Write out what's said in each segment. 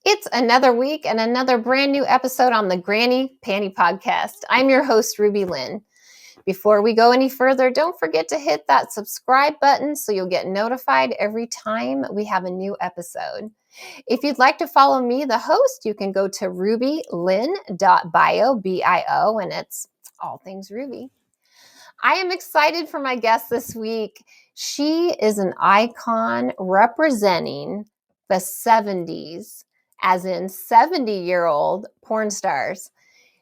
It's another week and another brand new episode on the Granny Panty Podcast. I'm your host, RubyLynne. Before we go any further, don't forget to hit that subscribe button so you'll get notified every time we have a new episode. If you'd like to follow me, the host, you can go to rubylynne.bio, B-I-O, and it's all things Ruby. I am excited for my guest this week. She is an icon representing the 70s, as in 70-year-old porn stars.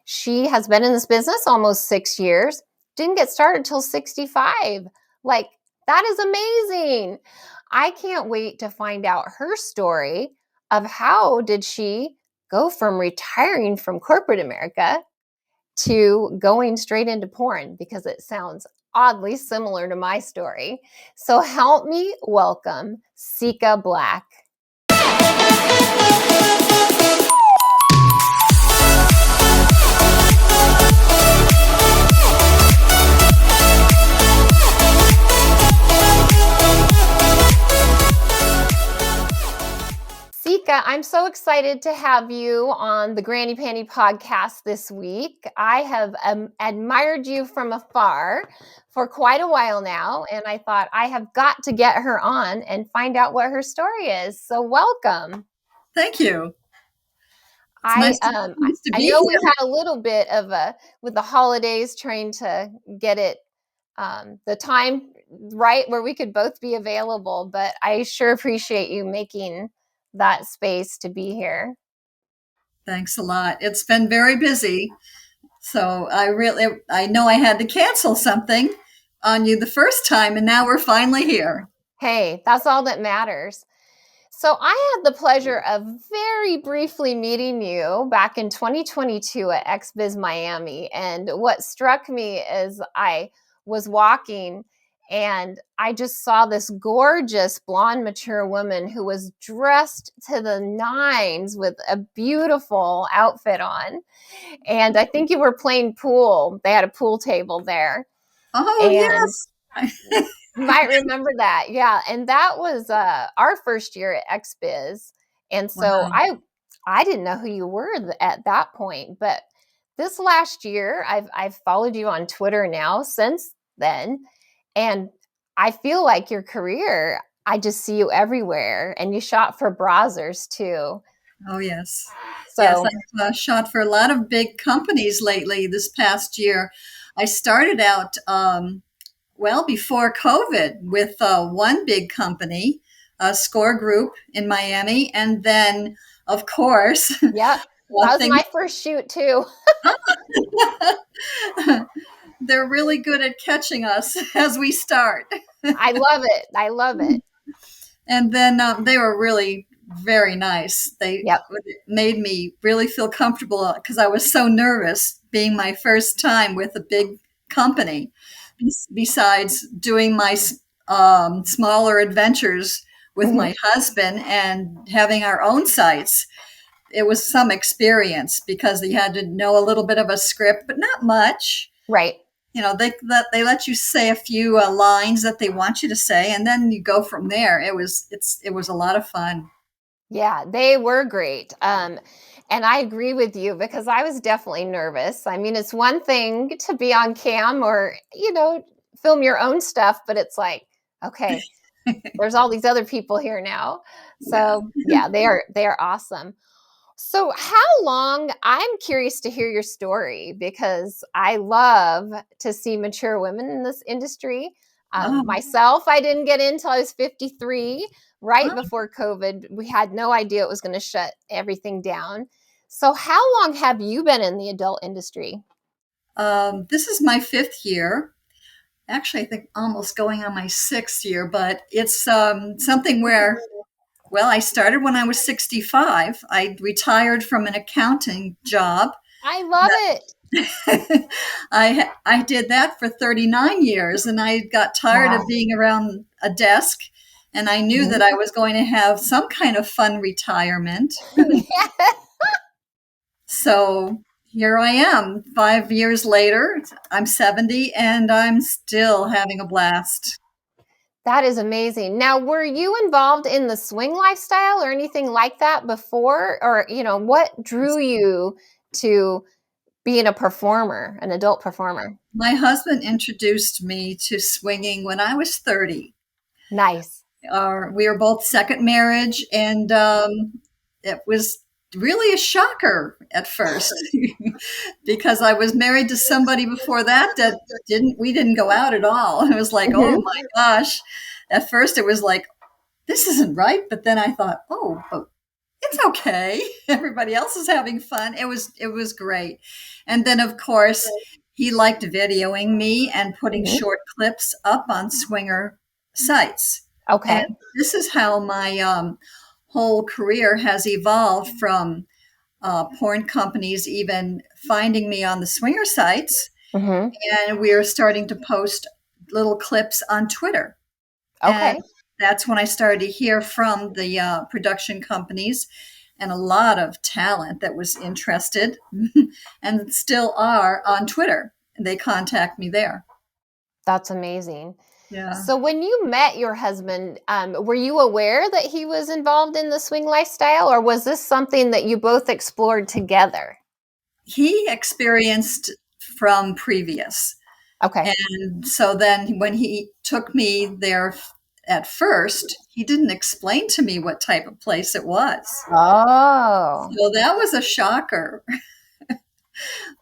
She has been in this business almost 6 years, didn't get started till 65. Like, that is amazing. I can't wait to find out her story of how did she go from retiring from corporate America to going straight into porn, because it sounds oddly similar to my story. So help me welcome Seeka Black. Seeka, I'm so excited to have you on the Granny Panty Podcast this week. I have admired you from afar for quite a while now, and I thought I have got to get her on and find out what her story is. So welcome. Thank you. I know we had a little bit of with the holidays trying to get it the time right where we could both be available, but I sure appreciate you making that space to be here. Thanks a lot. It's been very busy. So I know I had to cancel something on you the first time, and now we're finally here. Hey, that's all that matters. So I had the pleasure of very briefly meeting you back in 2022 at XBiz Miami. And what struck me is I was walking and I just saw this gorgeous blonde, mature woman who was dressed to the nines with a beautiful outfit on. And I think you were playing pool. They had a pool table there. Oh, yes. You might remember that. Yeah. And that was our first year at XBiz. And so Wow. I didn't know who you were at that point. But this last year, I've followed you on Twitter now since then. And I feel like your career, I just see you everywhere. And you shot for Brazzers too. Oh, yes. So, yes, I've shot for a lot of big companies lately this past year. I started out, before COVID with one big company, a Score Group in Miami. And then, of course, yeah, that was my first shoot too. They're really good at catching us as we start. I love it. I love it. And then they were really very nice. They made me really feel comfortable because I was so nervous being my first time with a big company. Besides doing my smaller adventures with my husband and having our own sites, it was some experience because you had to know a little bit of a script, but not much. Right. You know, they let you say a few lines that they want you to say, and then you go from there. It was a lot of fun. Yeah, they were great. And I agree with you because I was definitely nervous. I mean, it's one thing to be on cam or, film your own stuff, but it's like, okay, there's all these other people here now. So yeah, they are awesome. So how long, I'm curious to hear your story because I love to see mature women in this industry. Myself, I didn't get in until I was 53, right before COVID. We had no idea it was going to shut everything down. So how long have you been in the adult industry? This is my 5th year. Actually, I think almost going on my 6th year, but it's something where, I started when I was 65. I retired from an accounting job. I love it. I did that for 39 years, and I got tired of being around a desk, and I knew that I was going to have some kind of fun retirement. So here I am 5 years later. I'm 70 and I'm still having a blast. That is amazing. Now, were you involved in the swing lifestyle or anything like that before? Or, what drew you to being a performer, an adult performer? My husband introduced me to swinging when I was 30. Nice. We were both second marriage, and it was really a shocker at first because I was married to somebody before that we didn't go out at all. It was like, oh Mhm. my gosh. At first it was like, this isn't right. But then I thought, oh, but it's okay. Everybody else is having fun. It was great. And then of course he liked videoing me and putting Mhm. short clips up on swinger sites. And Okay. this is how my whole career has evolved from porn companies even finding me on the swinger sites. Hmm. And we are starting to post little clips on Twitter. And Okay. that's when I started to hear from the production companies and a lot of talent that was interested and still are on Twitter. They contact me there. That's amazing. Yeah. So, when you met your husband, were you aware that he was involved in the swing lifestyle, or was this something that you both explored together? He experienced from previous. Okay. And so then when he took me there at first, he didn't explain to me what type of place it was. Oh, So that was a shocker.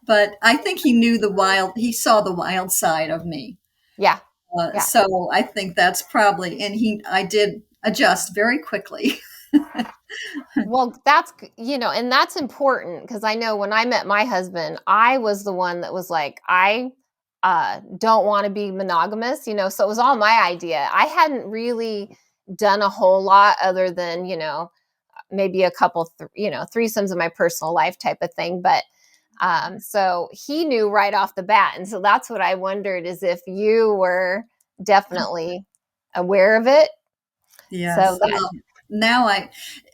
But I think he saw the wild side of me. yeah. Yeah. So I think that's probably, and I did adjust very quickly. Well, and that's important because I know when I met my husband, I was the one that was like, I don't want to be monogamous, so it was all my idea. I hadn't really done a whole lot other than, maybe a couple, threesomes in my personal life type of thing. But so he knew right off the bat. And so that's what I wondered is if you were definitely aware of it. So Yes. that, Now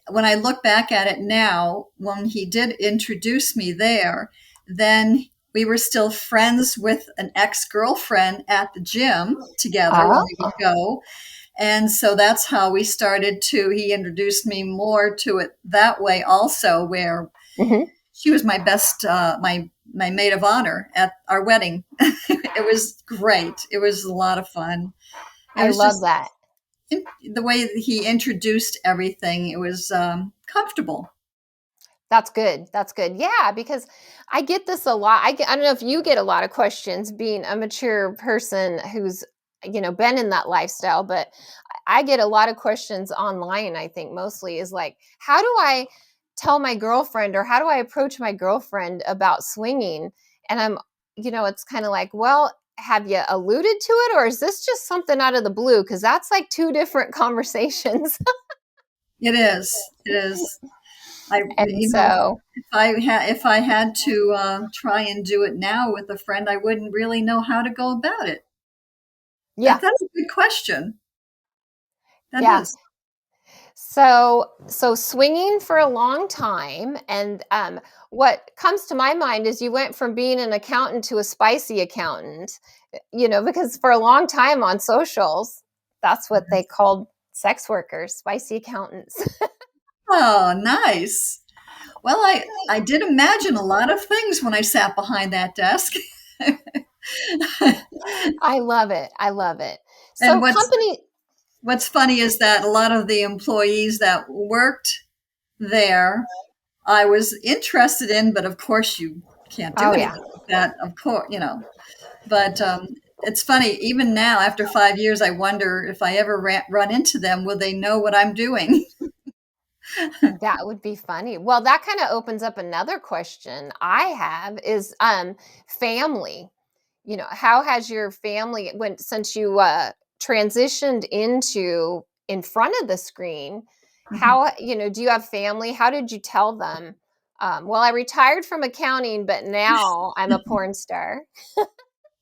when I look back at it now, when he did introduce me there, then we were still friends with an ex-girlfriend at the gym together when we oh, would go. And so that's how we started he introduced me more to it that way also, where mhm. she was my best, my maid of honor at our wedding. It was great. It was a lot of fun. It I was love just that. the way that he introduced everything. It was comfortable. That's good. That's good. Yeah, because I get this a lot. I don't know if you get a lot of questions being a mature person who's, been in that lifestyle, but I get a lot of questions online, I think mostly is like, how do I tell my girlfriend or how do I approach my girlfriend about swinging? And it's kind of like, well, have you alluded to it or is this just something out of the blue? Because that's like two different conversations. It is. It is. And so, If I had to try and do it now with a friend, I wouldn't really know how to go about it. yeah, That's a good question. That yeah. is. So swinging for a long time, and what comes to my mind is you went from being an accountant to a spicy accountant. Because for a long time on socials, that's what they called sex workers, spicy accountants. Oh, nice. Well, I did imagine a lot of things when I sat behind that desk. I love it. I love it. And So company, what's funny is that a lot of the employees that worked there, I was interested in, but of course you can't do oh yeah. anything like that. Of course, But it's funny. Even now, after 5 years, I wonder if I ever run into them, will they know what I'm doing? That would be funny. Well, that kind of opens up another question I have is family. How has your family when since you transitioned into in front of the screen, how, do you have family? How did you tell them? Well, I retired from accounting, but now I'm a porn star.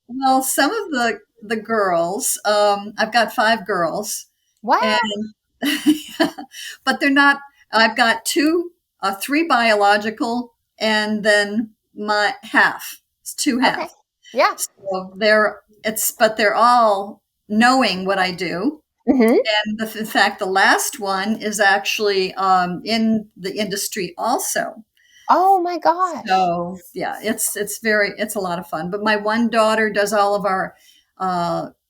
Well, some of the girls, I've got 5 girls, and What? but they're not. I've got 3 biological, and then my half. It's 2 Okay. half. Yeah. So but they're all knowing what I do. Mm-hmm. And in fact, the last one is actually in the industry also. Oh my gosh. So yeah, it's a lot of fun. But my one daughter does all of our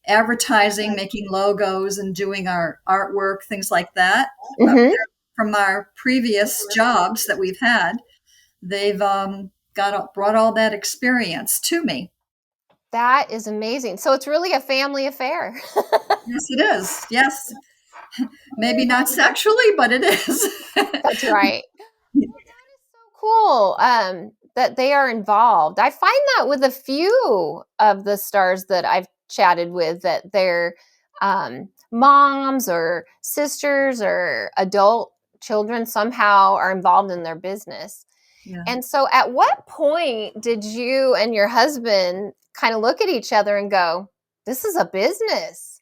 advertising, making logos, and doing our artwork, things like that. Mm-hmm. From our previous jobs that we've had, they've brought all that experience to me. That is amazing. So it's really a family affair. Yes, it is. Yes, maybe not sexually, but it is. That's right. So cool that they are involved. I find that with a few of the stars that I've chatted with, that they're moms or sisters or adult children somehow are involved in their business. Yeah. And so, at what point did you and your husband kind of look at each other and go, "This is a business"?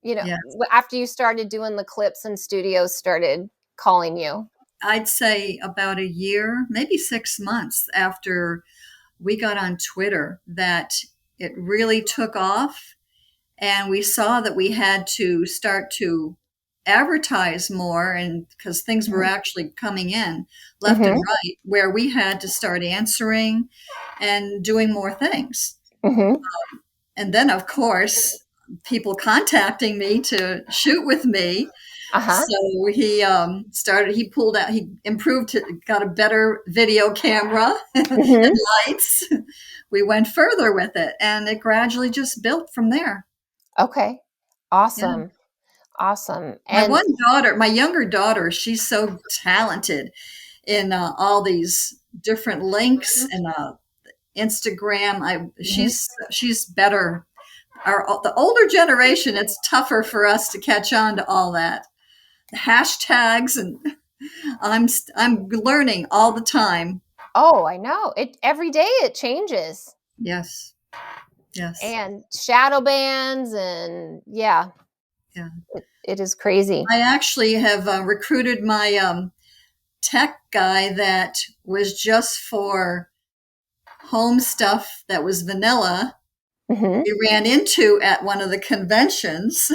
Yeah. After you started doing the clips and studios started calling you. I'd say about a year, maybe 6 months after we got on Twitter, that it really took off. And we saw that we had to start to advertise more, and because things were actually coming in left and Mm-hmm. right, where we had to start answering and doing more things. Mm-hmm. And then, of course, people contacting me to shoot with me. Uh-huh. So he pulled out, he improved, got a better video camera and Mm-hmm. lights. We went further with it, and it gradually just built from there. Okay. Yeah. Awesome. Awesome. My And one daughter, my younger daughter, she's so talented in all these different links and Instagram. Mhm. She's better. The older generation, it's tougher for us to catch on to all that. The hashtags, and I'm learning all the time. Oh, I know. It every day it changes. Yes, yes, And shadow bans and yeah, yeah. it is crazy. I actually have recruited my tech guy that was just for home stuff that was vanilla. Mm-hmm. We ran into at one of the conventions.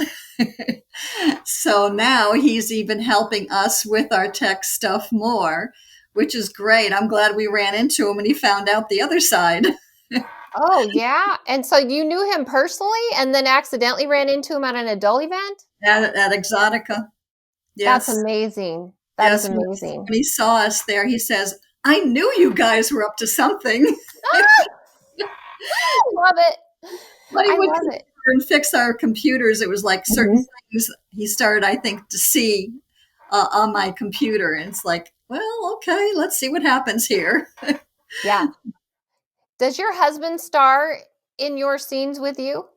So now he's even helping us with our tech stuff more, which is great. I'm glad we ran into him and he found out the other side. Oh, yeah. And so you knew him personally and then accidentally ran into him at an adult event? At Exotica. That's Yes. amazing. That is Yes. amazing. When he saw us there, he says, I knew you guys were up to something. Love it. But he I would love come it. over and fix our computers. It was like certain Mhm. things he started, I think, to see on my computer. And it's like, well, okay, let's see what happens here. Yeah. Does your husband star in your scenes with you?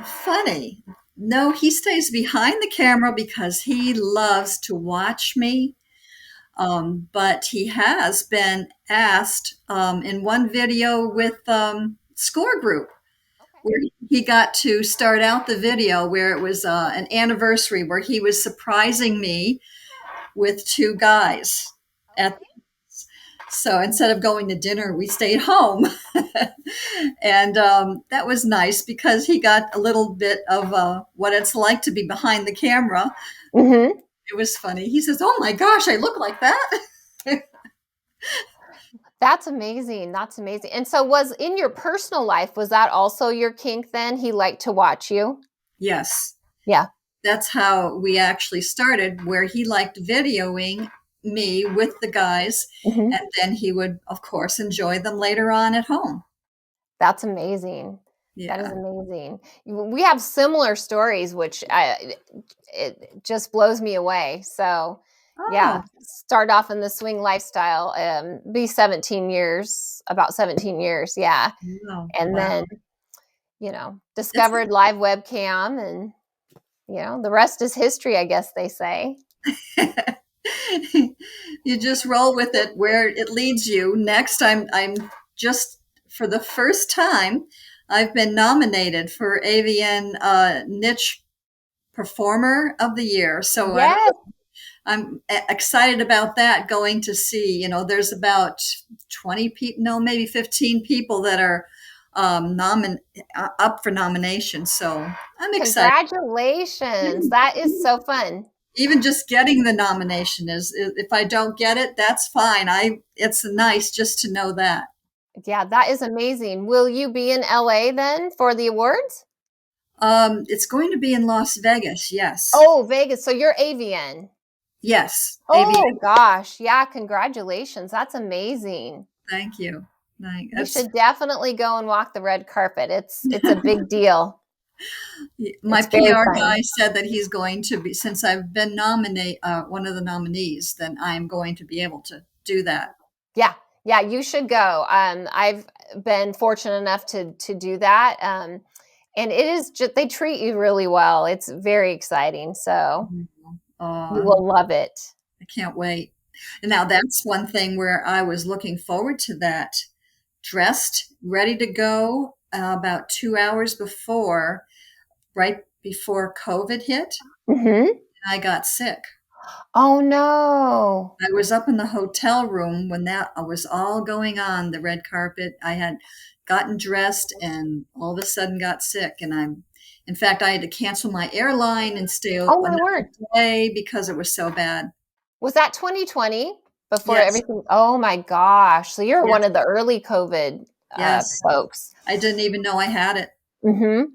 Funny. No, he stays behind the camera because he loves to watch me. But he has been asked in one video with Score Group, Okay. where he got to start out the video where it was an anniversary where he was surprising me with two guys Okay. at so instead of going to dinner, we stayed home. And that was nice because he got a little bit of what it's like to be behind the camera. Mhm. It was funny. He says, oh my gosh, I look like that. That's amazing. That's amazing. And so was in your personal life, was that also your kink then? He liked to watch you? Yes. Yeah. That's how we actually started, where he liked videoing me with the guys. Mhm. And then he would, of course, enjoy them later on at home. That's amazing. That is Yeah. amazing. We have similar stories, which it just blows me away. So, yeah, Oh, start off in the swing lifestyle, be 17 years, about 17 years, yeah. wow. And Wow. then, It's discovered live webcam and, the rest is history, I guess they say. you just roll with it where it leads you. Next, I'm just for the first time, I've been nominated for AVN Niche Performer of the Year. So Yes. I'm excited about that. Going to see, there's about 20 people, no, maybe 15 people that are up for nomination. So I'm excited. Congratulations. That is so fun. Even just getting the nomination is, if I don't get it, that's fine. It's nice just to know that. Yeah, that is amazing. Will you be in LA then for the awards? It's going to be in Las Vegas. Yes. Oh, Vegas. So you're AVN. Yes. Oh AVN. gosh. Yeah, congratulations. That's amazing. Thank you. You should definitely go and walk the red carpet. It's a big deal. My It's very PR fun. guy said that he's going to be, since I've been one of the nominees, then I'm going to be able to do that. Yeah, yeah, you should go. I've been fortunate enough to do that, and it is just they treat you really well. It's very exciting, so you Uh, will love it. I can't wait. And now that's one thing where I was looking forward to that, dressed, ready to go about 2 hours before, right before COVID hit. Mm-hmm. I got sick. Oh no! I was up in the hotel room when that was all going on, the red carpet. I had gotten dressed and all of a sudden got sick. In fact, I had to cancel my airline and stay Oh my another word! day because it was so bad. Was that 2020 before Yes, everything? Oh my gosh! So you're one yes, of the early COVID yes. folks. I didn't even know I had it. Mm-hmm.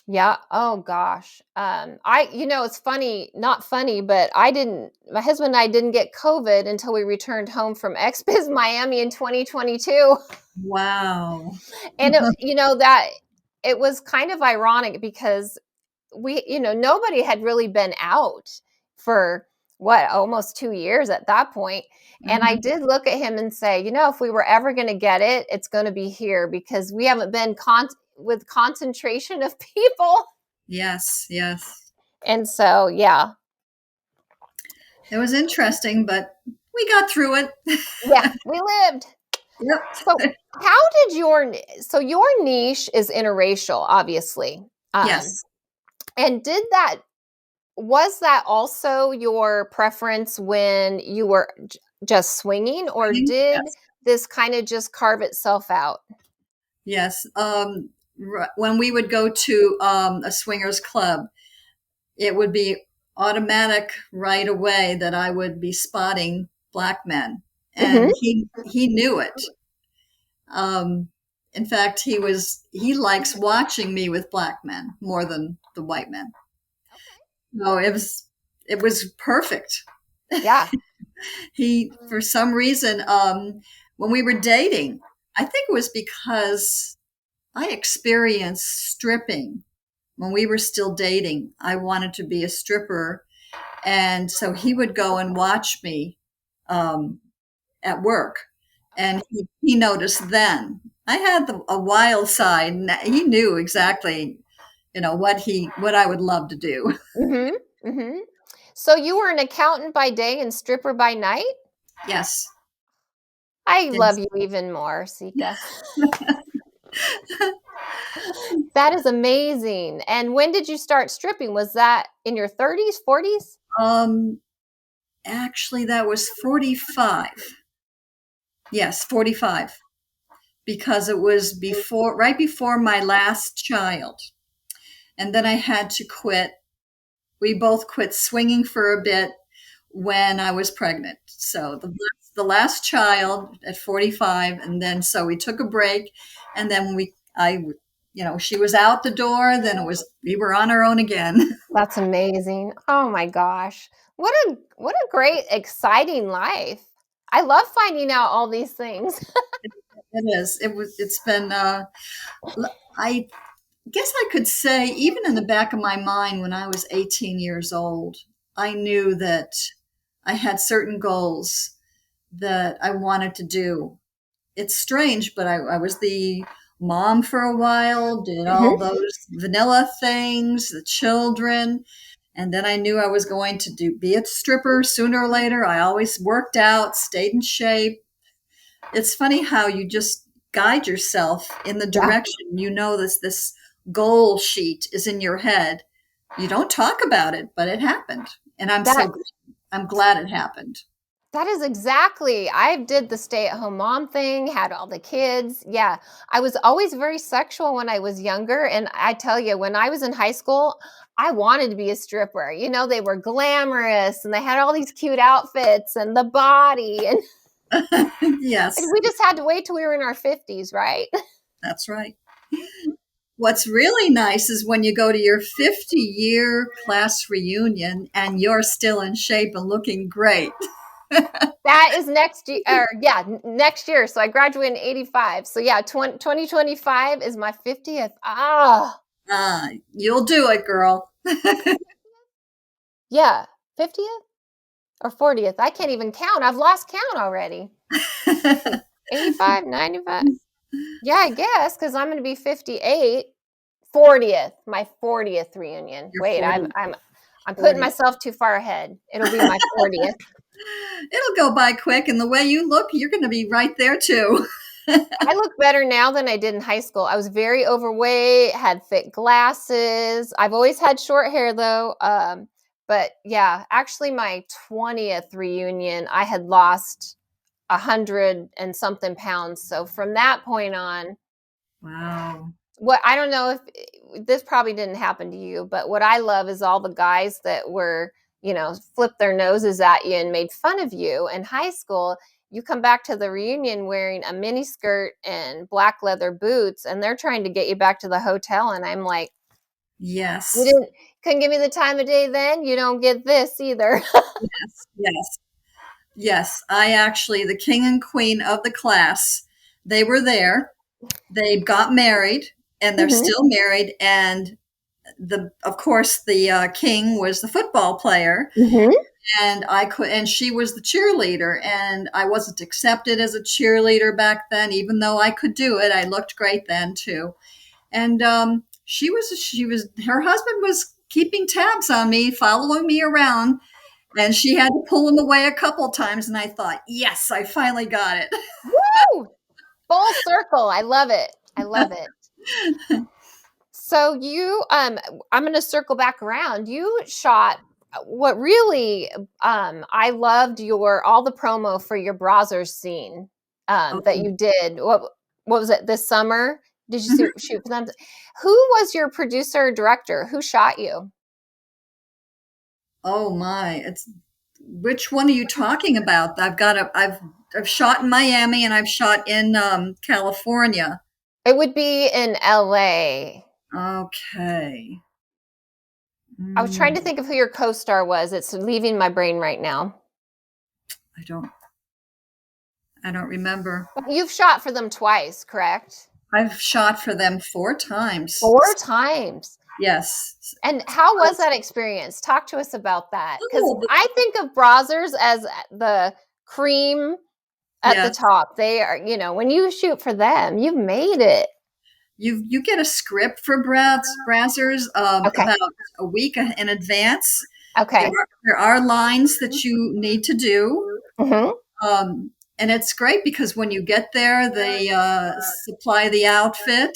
Yeah. Oh gosh. It's funny, not funny, but my husband and I didn't get COVID until we returned home from XBiz Miami in 2022. Wow. And that it was kind of ironic because nobody had really been out for what, almost 2 years at that point. And I Mhm. did look at him and say, if we were ever going to get it, it's going to be here because we haven't been with concentration of people. Yes, yes. And so, yeah. It was interesting, but we got through it. Yeah, we lived. So, Yep. how did your niche is interracial, obviously. Yes. And was that also your preference when you were just swinging, or did Yes. this kind of just carve itself out? Yes. When we would go to a swingers club, it would be automatic right away that I would be spotting black men, Mm-hmm. and he knew it. Um, in fact, he likes watching me with black men more than the white men. No, it was perfect. Yeah. He, for some reason, when we were dating, I think it was because I experienced stripping when we were still dating. I wanted to be a stripper. And so he would go and watch me um, at work. And he noticed then. I had a wild side. And he knew exactly, what I would love to do. Mm-hmm. Mm-hmm. So you were an accountant by day and stripper by night? Yes. I love Yes. you even more, Seeka. That is amazing. And when did you start stripping? Was that in your 30s, 40s? Um, Actually, that was 45. Yes, 45. Because it was right before my last child. And then I had to quit. We both quit swinging for a bit when I was pregnant. So the last child at 45, and then so we took a break, and then she was out the door. Then we were on our own again. That's amazing. Oh my gosh. What a great exciting life. I love finding out all these things. It is. It's been. I guess I could say, even in the back of my mind, when I was 18 years old, I knew that I had certain goals that I wanted to do. It's strange, but I was the mom for a while, did all Mhm. those vanilla things, the children, and then I knew I was going to be a stripper sooner or later. I always worked out, stayed in shape. It's funny how you just guide yourself in the Yeah, direction. This goal sheet is in your head. You don't talk about it, but it happened, and that I'm glad it happened. That is exactly. I did the stay-at-home mom thing, had all the kids. Yeah. I was always very sexual when I was younger. And I tell you, when I was in high school, I wanted to be a stripper. You know, they were glamorous and they had all these cute outfits and the body. And Yes, we just had to wait till we were in our 50s, right? that's right. What's really nice is when you go to your 50-year class reunion and you're still in shape and looking great. That is next year. Next year. So I graduated in 85. So yeah, 2025 is my 50th. You'll do it, girl. Yeah. 50th or 40th. I can't even count. I've lost count already. 85, 95. Yeah, I guess because I'm going to be 58. 40th, my 40th reunion. You're Wait, 40, I'm putting 40. myself too far ahead. It'll be my 40th. It'll go by quick, and the way you look, you're going to be right there too. I look better now than I did in high school. I was very overweight, had thick glasses. I've always had short hair though. But yeah, actually my 20th reunion, I had lost 100 and something pounds. So from that point on, Wow. what I don't know if this probably didn't happen to you, but what I love is all the guys that were, flipped their noses at you and made fun of you in high school. You come back to the reunion wearing a mini skirt and black leather boots, and they're trying to get you back to the hotel. And I'm like, you Yes. couldn't give me the time of day then. You don't get this either. Yes. Yes. Yes. The king and queen of the class, they were there. They got married, and they're Mhm. still married. And of course, the king was the football player, Mhm. and she was the cheerleader, and I wasn't accepted as a cheerleader back then, even though I could do it. I looked great then too. And her husband was keeping tabs on me, following me around, and she had to pull him away a couple times. And I thought, yes, I finally got it. Woo! Full circle. I love it. I love it. So I'm going to circle back around. You shot what really, I loved all the promo for your Brazzers scene that Oh, you did. What was it this summer? Did you mhm. shoot for them? Who was your producer or director? Who shot you? Oh my! It's which one are you talking about? I've shot in Miami and I've shot in California. It would be in LA. Okay. I was trying to Mm, think of who your co-star was. It's leaving my brain right now. I don't I don't remember. You've shot for them twice, correct? I've shot for them 4 times. 4 times. Yes. And how was that experience? Talk to us about that. Because Oh, I think of Brazzers as the cream at the yes. top. They are, when you shoot for them, you've made it. You get a script for Brazzers Okay. about a week in advance. Okay. There are lines that you need to do. Hmm. And it's great because when you get there, they supply the outfit.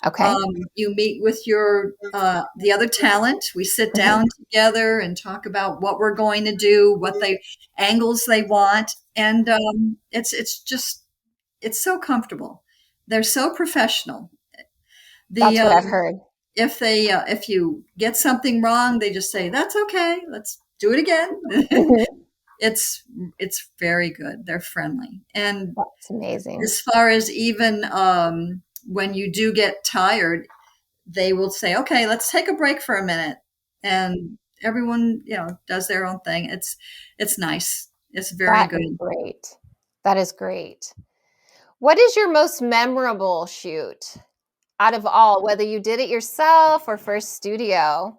Okay. You meet with the other talent. We sit Hmm. down together and talk about what we're going to do, angles they want, and it's so comfortable. They're so professional. The That's what I've heard. if you get something wrong, they just say that's okay. Let's do it again. Hmm. it's it's very good. They're friendly, and That's amazing. as far as even when you do get tired, they will say, "Okay, let's take a break for a minute," and everyone, does their own thing. It's nice. It's very That is good. great. That is great. What is your most memorable shoot out of all, whether you did it yourself or for a studio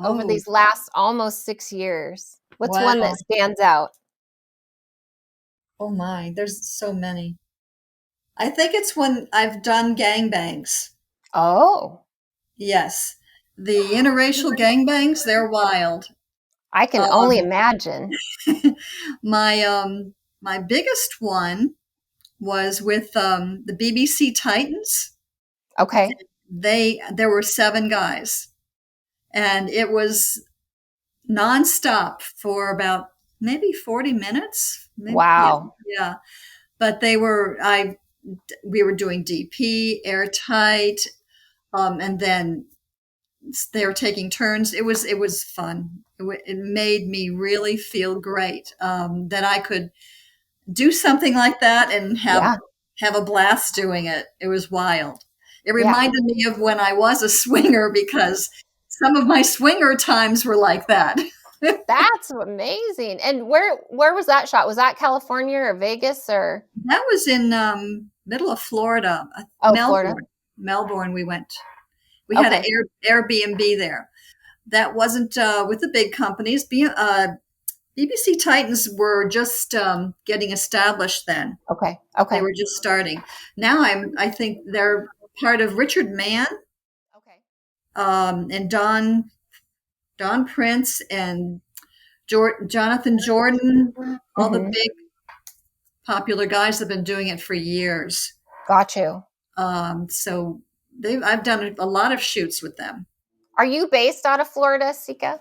over Oh, these last almost 6 years? What's one wow. that stands out? Oh my, there's so many. I think it's when I've done gangbangs. Oh, Yes. The interracial gangbangs, they're wild. I can only Um, imagine. my my biggest one was with the BBC Titans. Okay. There were 7 guys, and it was nonstop for about maybe 40 minutes. Maybe, Wow. yeah. But we were doing DP, airtight, and then they were taking turns. It was fun. It made me really feel great that I could do something like that and Yeah. have a blast doing it. It was wild. It Yeah. reminded me of when I was a swinger because some of my swinger times were like that. That's amazing. And where was that shot? Was that California or Vegas or? That was in middle of Florida, Oh, Florida. Melbourne. Melbourne, we went. We had an Okay. Airbnb there. That wasn't with the big companies. BBC Titans were just getting established then. Okay. They Okay. were just starting. Now I think they're part of Richard Mann Okay. and Don Prince and Jonathan Jordan. All the Mm-hmm. big popular guys have been doing it for years. Got you. So I've done a lot of shoots with them. Are you based out of Florida, Seeka?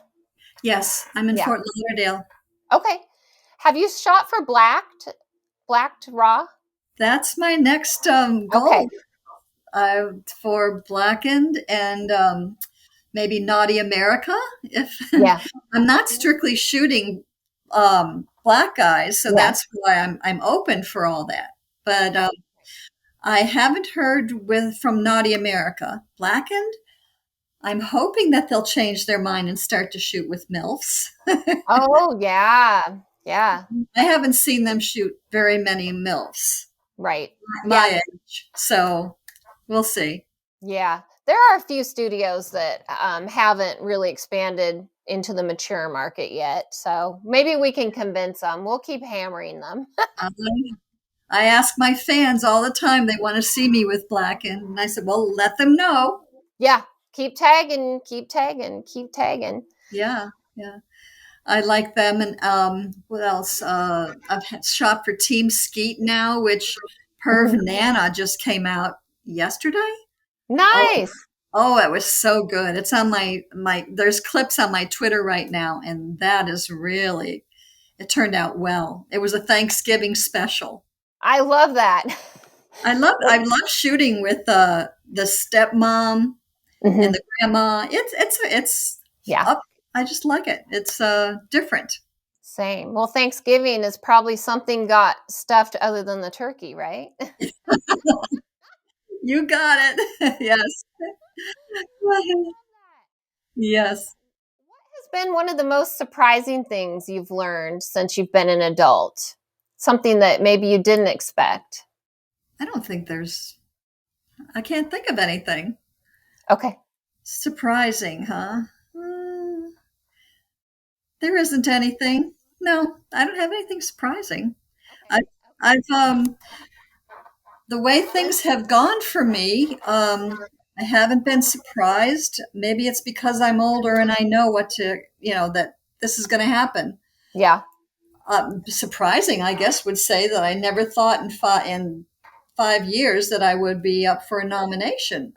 Yes, I'm in Yeah. Fort Lauderdale. Okay. Have you shot for Blacked Raw? That's my next Okay. goal for Blackened and maybe Naughty America. If Yeah. I'm not strictly shooting black guys, so Yeah. that's why I'm open for all that. But I haven't heard from Naughty America. Blackened, I'm hoping that they'll change their mind and start to shoot with MILFs. Oh, yeah. Yeah. I haven't seen them shoot very many MILFs Right. my Yeah. age, so we'll see. Yeah. There are a few studios that haven't really expanded into the mature market yet. So maybe we can convince them. We'll keep hammering them. Um, I ask my fans all the time, they want to see me with Blackened, and I said, well, let them know. Yeah. Keep tagging, keep tagging, keep tagging. Yeah, yeah. I like them. And what else? I've shot for Team Skeet now, which Perv Mhm. Nana just came out yesterday. Oh, Nice. oh, it was so good. It's on there's clips on my Twitter right now, and that is really, it turned out well. It was a Thanksgiving special. I love that. I love shooting with the stepmom and Mhm. the grandma. It's Yeah. up. I just like it. It's different. Same. Well, Thanksgiving is probably something got stuffed other than the turkey, right? You got it. Yes. Yes. What has been one of the most surprising things you've learned since you've been an adult? Something that maybe you didn't expect. I don't think I can't think of anything. Okay. Surprising, huh? Hmm, there isn't anything. No, I don't have anything surprising. I, Okay. Okay. I've, the way things have gone for me, I haven't been surprised. Maybe it's because I'm older and I know that this is going to happen. Yeah. Surprising, I guess, would say that I never thought in 5 years that I would be up for a nomination.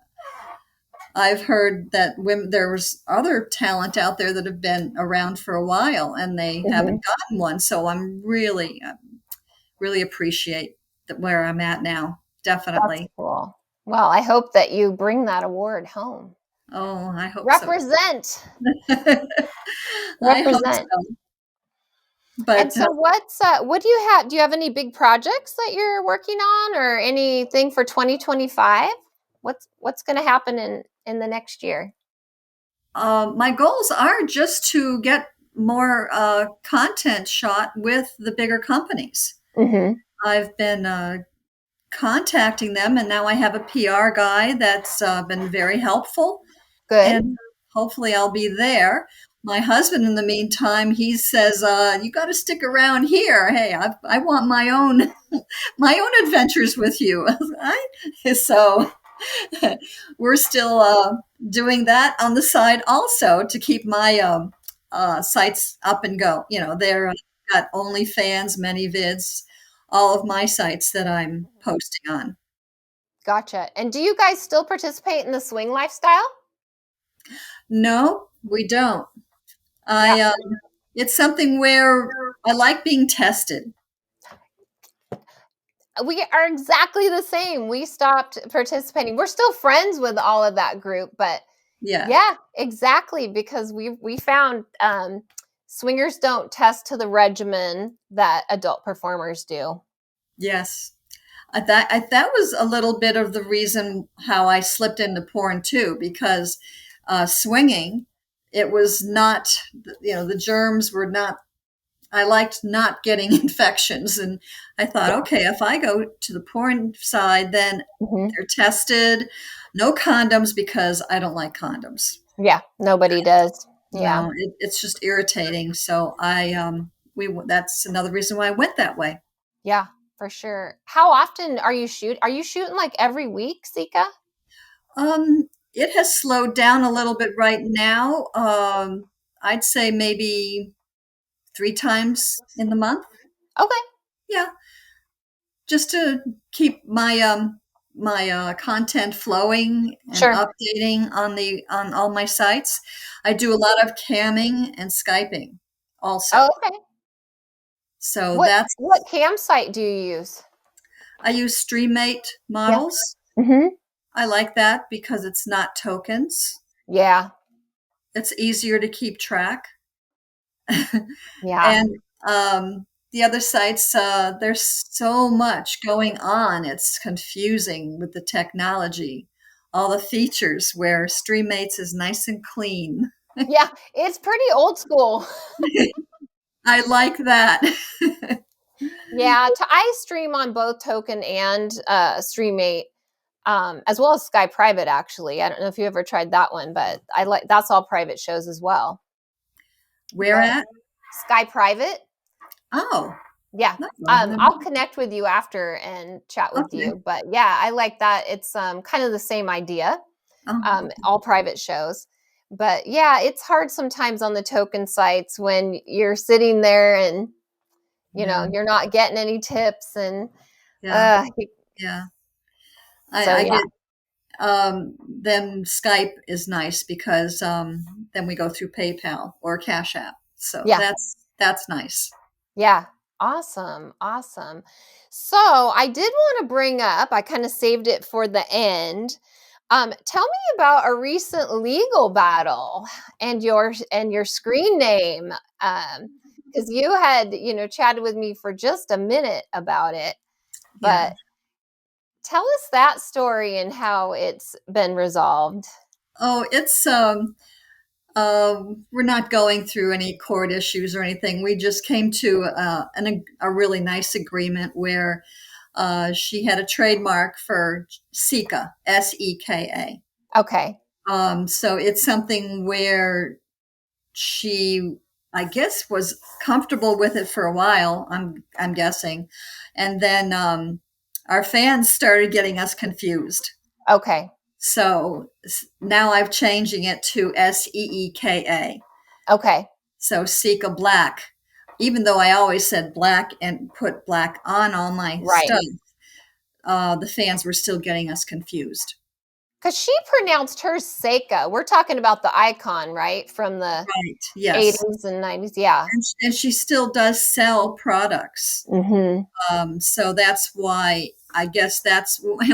I've heard that there was other talent out there that have been around for a while and they Mhm. haven't gotten one. So I'm really appreciate where I'm at now. That's Definitely. cool. Well, I hope that you bring that award home. Oh, I hope so. Represent. I hope Represent. so. And But so what do you have? Do you have any big projects that you're working on or anything for 2025? What's going to happen in the next year? my goals are just to get more content shot with the bigger companies. Mhm. I've been contacting them, and now I have a PR guy that's been very helpful, Good. and hopefully I'll be there. My husband, in the meantime, he says, "You got to stick around here. Hey, I want my own my own adventures with you." So we're still doing that on the side also to keep my sites up and go. They're got OnlyFans, many vids, all of my sites that I'm posting on. Gotcha. And do you guys still participate in the swing lifestyle? No, we don't. Yeah. I It's something where I like being tested. We are exactly the same. We stopped participating. We're still friends with all of that group, but yeah, exactly, because we found swingers don't test to the regimen that adult performers do. Yes. That was a little bit of the reason how I slipped into porn too, because swinging, it was not, the germs were not, I liked not getting infections. And I thought, okay, if I go to the porn side, then they're tested, no condoms, because I don't like condoms. Yeah, nobody does. Yeah. No, it's just irritating. So that's another reason why I went that way. Yeah, for sure. How often are you shooting like every week, Seeka? It has slowed down a little bit right now. I'd say maybe 3 times in the month. Okay. Yeah, just to keep my content flowing and Sure. updating on all my sites. I do a lot of camming and Skyping also. Oh, okay. So What cam site do you use? I use StreamMate models. Mm-hmm. I like that because it's not tokens. Yeah. It's easier to keep track. Yeah. And the other sites, there's so much going on. It's confusing with the technology, all the features where StreamMates is nice and clean. Yeah, it's pretty old school. I like that. Yeah, I stream on both Token and StreamMate, as well as Sky Private. Actually, I don't know if you ever tried that one, but that's all private shows as well. Where But at? Sky Private. Oh, Yeah. I'll connect with you after and chat with okay. you. But yeah, I like that. It's kind of the same idea. Oh, All private shows. But yeah, it's hard sometimes on the token sites when you're sitting there and yeah, you're not getting any tips and yeah, uh yeah. so I yeah. get then Skype is nice because then we go through PayPal or Cash App. So Yeah. that's nice. Yeah. Awesome. Awesome. So I did want to bring up, I kind of saved it for the end. Tell me about a recent legal battle and your screen name. Because you had, chatted with me for just a minute about it. Yeah. But tell us that story and how it's been resolved. Oh, it's we're not going through any court issues or anything. We just came to a really nice agreement where she had a trademark for Seeka, Seka. Okay. So it's something where she, I guess, was comfortable with it for a while. I'm guessing, and then our fans started getting us confused. Okay. So now I'm changing it to Seeka. Okay. So Seeka Black, even though I always said black and put black on all my Right. stuff, the fans were still getting us confused. Because she pronounced her Seika. We're talking about the icon, right? From the Right. Yes. 80s and 90s. Yeah. And she still does sell products. Mm-hmm. So that's why I guess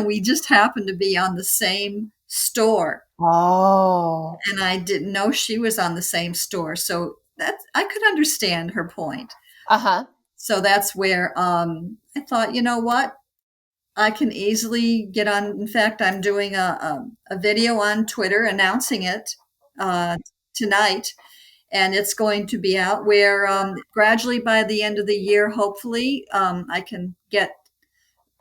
we just happened to be on the same store. Oh. And I didn't know she was on the same store. So that I could understand her point. Uh-huh. So that's where I thought, you know what? I can easily get on. In fact, I'm doing a video on Twitter announcing it tonight, and it's going to be out where gradually by the end of the year, hopefully, I can get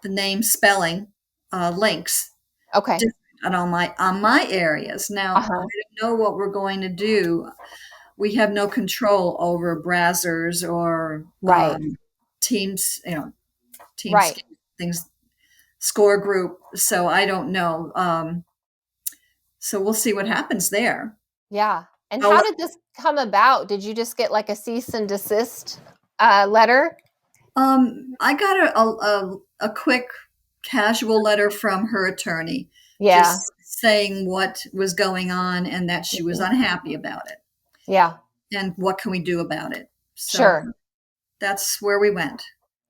the name spelling links Okay. on my areas. Now, I don't know what we're going to do. We have no control over browsers or Right. teams, Right. things, score group. So I don't know. So we'll see what happens there. Yeah. And Oh, how did this come about? Did you just get like a cease and desist letter? I got a quick casual letter from her attorney, Yeah. just saying what was going on and that she was unhappy about it. Yeah. And what can we do about it? So Sure. that's where we went.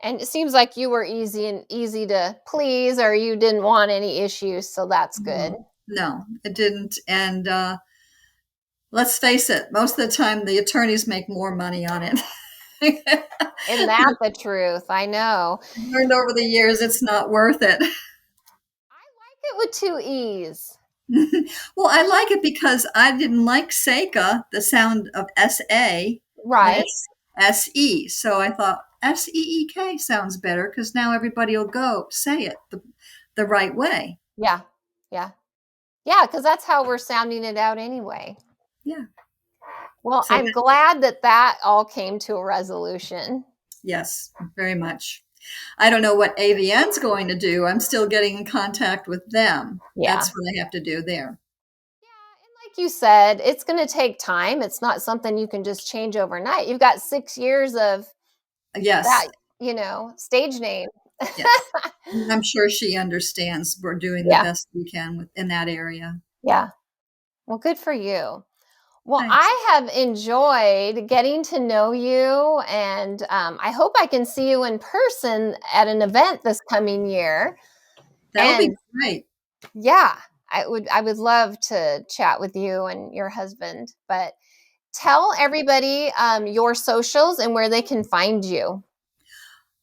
And it seems like you were easy to please, or you didn't want any issues, so that's good. No, it didn't. And let's face it, most of the time the attorneys make more money on it. Isn't that the truth? I know. I've learned over the years it's not worth it. I like it with two E's. Well, I like it because I didn't like Seika, the sound of S-A, and Right. it's S-E. So I thought S-E-E-K sounds better because now everybody will go say it the right way. Yeah. Yeah. Yeah, because that's how we're sounding it out anyway. Yeah. Well, So I'm glad that all came to a resolution. yes, very much. I don't know what AVN's going to do. I'm still getting in contact with them. Yeah. That's what I have to do there. Yeah, and like you said, it's going to take time. It's not something you can just change overnight. You've got 6 years of Yes, that, stage name. yes. I'm sure she understands we're doing the Yeah. best we can in that area. Yeah. Well, good for you. Well, Thanks. I have enjoyed getting to know you, and I hope I can see you in person at an event this coming year. That would be And great. yeah, I would love to chat with you and your husband. But tell everybody your socials and where they can find you.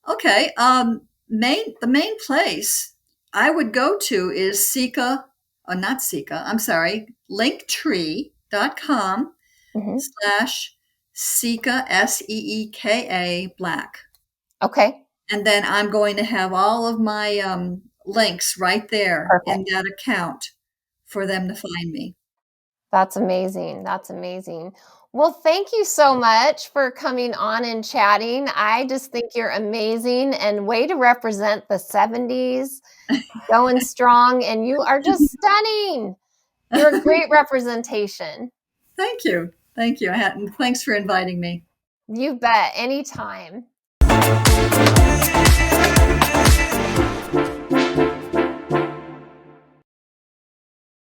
Okay. The main place I would go to is Seeka, not Seeka, I'm sorry, linktree.com Mhm. slash Seeka, Seeka Black. Okay, And then I'm going to have all of my links right there in perfect. that account for them to find me. That's amazing. That's amazing. Well, thank you so much for coming on and chatting. I just think you're amazing and way to represent the 70s, going strong, and you are just stunning. You're a great representation. Thank you. Thank you. And thanks for inviting me. You bet. Anytime.